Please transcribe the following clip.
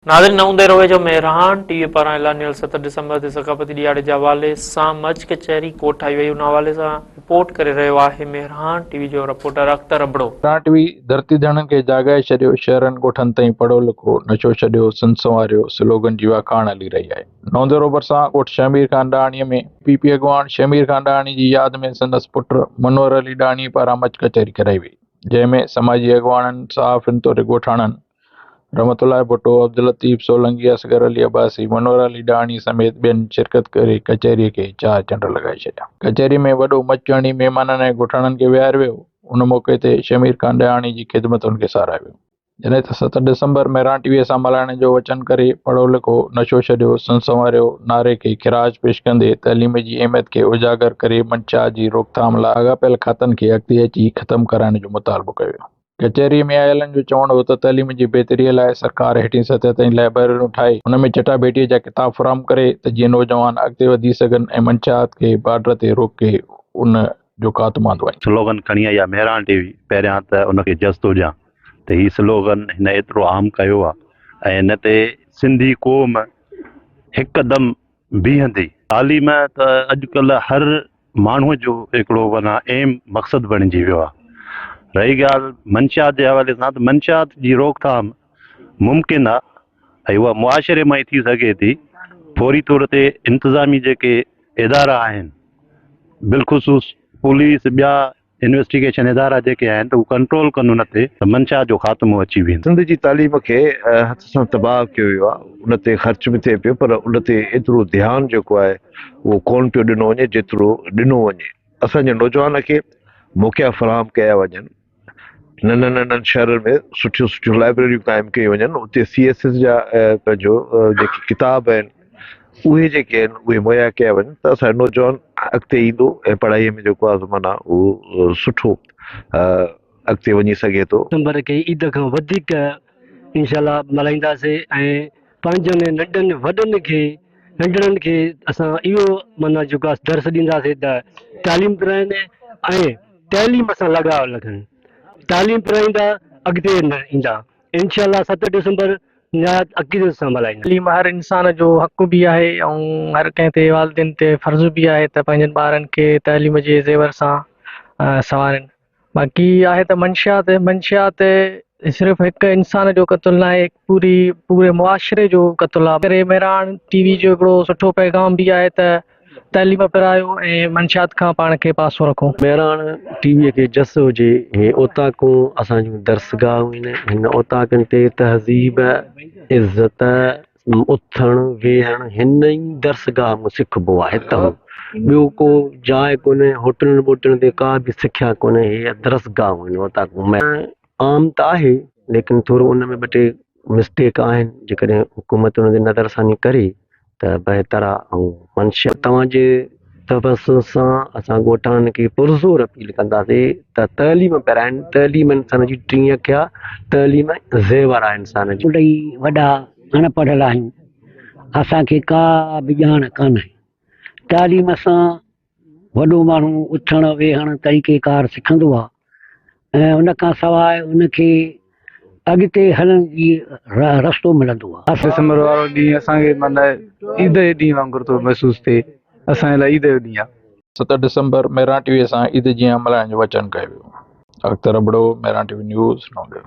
नाज़रीन नऊं देर हुए जो मेहरान टीवी पारां ऐलानियल 7 डिसंबर ते सकाफती ॾियारे जे हवाले सां मच कचहरी कोर्ट ठाही वई। उन हवाले सां रिपोर्ट करे रहियो आहे मेहरान टीवी जो रिपोर्टर अख्तर अबड़ो। मेहरान टीवी धरती धड़नि खे जाॻाए छॾियो, शहरनि ॻोठनि ताईं पढ़ो लिखो नशो छॾियो, सन संवारियो, स्लोगन जी वाखाण हली रही आहे। 9 देरो भरिसां ॻोठ शमीर खान ॾाणीअ में पीपी अॻवान शमीर खान ॾाणी जी यादि में संदसि पुट मनोहर अली ॾाणी पारां मच कचहरी कराई वई, जंहिंमें समाजी अॻवाननि, सहाफ़ियुनि तौर ॻोठाणनि रहमतुल्लाह भुट्टो, अब्दुल लतीफ़ सोलंकी, असगर अली अब्बासी, मनोहर अली ॾाणी समेत ॿियनि शिरकत करे कचहरीअ खे चार चंड लॻाए छॾिया। कचहरी में वॾो मचणी महिमाननि ऐं ॻोठाणनि खे विहारे वियो। उन मौक़े ते शमीर खान ॾाणी जी ख़िदमतुनि खे साराहियो वियो। जॾहिं त 7 डिसंबर मेहरान टीवीअ सां मल्हाइण जो वचन करे पढ़ो लिखो नशो छॾियो सन संवारियो नारे खे खिराज पेश कंदे तइलीम जी अहमियत खे उजागर करे मंशा जी रोकथाम लाइ अॻापियल खातनि खे अॻिते अची ख़तमु कराइण जो मुतालबो कयो वियो। कचहरीअ में आयलनि जो चवणु हो त तइलीम जी बहितरीअ लाइ सरकार हेठीं सतह ताईं लाइब्रेरियूं ठाहे हुन में चटाभेटीअ जा किताब फ़राहम करे त जीअं नौजवान अॻिते वधी सघनि ऐं मंशात खे बॉर्डर ते रोके उन जो ख़ात्मो आहे। स्लोगन खणी आई आहे मेहरान टीवी। पहिरियां त उनखे जज़्ब हुजां त हीउ स्लोगन हिन एतिरो आम कयो आहे ऐं हिन ते सिंधी क़ौम हिकदमि बीहंदी। तालीम त अॼुकल्ह हर माण्हूअ जो हिकिड़ो माना एम मक़सदु बणिजी वियो आहे। रही ॻाल्हि मंशात जे हवाले सां त मंशात जी रोकथाम मुमकिन आहे ऐं उहा मुआशिरे मां ई थी सघे थी। फौरी तौर ते इंतिज़ामी जेके इदारा आहिनि, बिलख़ुसूस पुलिस, ॿिया इन्वेस्टिगेशन इदारा जेके आहिनि त उहे कंट्रोल कनि उन ते त मंशा जो ख़ात्मो अची वेंदो। सिंध जी तालीम खे हथ सां तबाह कयो वियो आहे। उन ते ख़र्च बि थिए पियो, पर उन ते एतिरो ध्यानु जेको आहे उहो कोन पियो ॾिनो वञे जेतिरो ॾिनो वञे। असांजे नौजवान खे मौक़ा फ़राहम कया वञनि, नंढनि नंढनि शहरनि में सुठियूं सुठियूं लाइब्रेरियूं क़ाइमु कयूं वञनि, उते CSS जा पंहिंजो जेके किताब आहिनि उहे जेके आहिनि उहे मुहैया कया वञनि त असांजो नौजवान अॻिते ईंदो ऐं पढ़ाईअ में जेको आहे माना उहो सुठो अॻिते वञी सघे थो। नंबर खे ईद खां वधीक इंशाल्लाह मल्हाईंदासीं ऐं पंहिंजनि नंढनि वॾनि खे नंढड़नि खे असां इहो माना जेको आहे दर्स ॾींदासीं त तालीम पिराइनि ऐं तइलीम सां लॻाव रखनि। तालीम पिराईंदा अॻिते न ईंदा। इंशाल्लाह 7 डिसंबर अक़ीदत सां मल्हाईंदा। तालीम हर इंसान जो हक़ बि आहे ऐं हर कंहिं ते वालिदिन ते फ़र्ज़ु बि आहे त पंहिंजनि ॿारनि खे तइलीम जे ज़ेवर सां सवारनि। बाक़ी आहे त मंशियात सिर्फ़ु हिकु इंसान जो क़त्लु न आहे, पूरे मुआशिरे जो क़त्लु आहे। करे मेहरान टीवी जो हिकिड़ो सुठो पैगाम बि आहे त तइलीम पिरायो ऐं मंशियात खां पाण खे पासो रखो। मेहरान टीवीअ खे जस हुजे, हे ओताकूं असांजूं दर्सगाहूं आहिनि। हिन ओताकनि ते तहज़ीब, इज़त, उथणु वेहणु हिन ई दर्सगाह में सिखबो आहे। हितां ॿियो को जाइ कोन्हे, होटलुनि वोटलुनि ते का बि सिखिया कोन्हे। हे दर्सगाहूं आहिनि ओताकूं में। आम त आहे लेकिन थोरो उन में ॿ टे मिस्टेक आहिनि, जेकॾहिं हुकूमत उन ते नज़रसानी करे त बहितर आहे। ऐं मंशा तव्हांजे तवसु सां असां ॻोठाणनि खे पुरज़ोर अपील कंदासीं त तइलीम पिराइनि। तइलीम इंसान जी टीं अखि आहे, तइलीम ज़ेवर आहे इंसान जी। ॾेई वॾा अनपढ़ आहियूं, असांखे का बि ॼाण कान्हे। तालीम सां वॾो माण्हू उथणु वेहणु तरीक़ेकार सिखंदो आहे ऐं उन खां सवाइ उनखे अॻिते हलण जी रस्तो मिलंदो आहे। 8 डिसंबर वारो ॾींहुं असांखे माना ईद जे ॾींहुं वांगुरु थो महसूसु थिए। असांजे लाइ ईद जो ॾींहुं आहे। 7 डिसंबर मेहरान टीवीअ सां ईद जीअं मल्हाइण जो वचन कयो वियो। Akhtar Abro, Mehran TV news, नौंदेड़।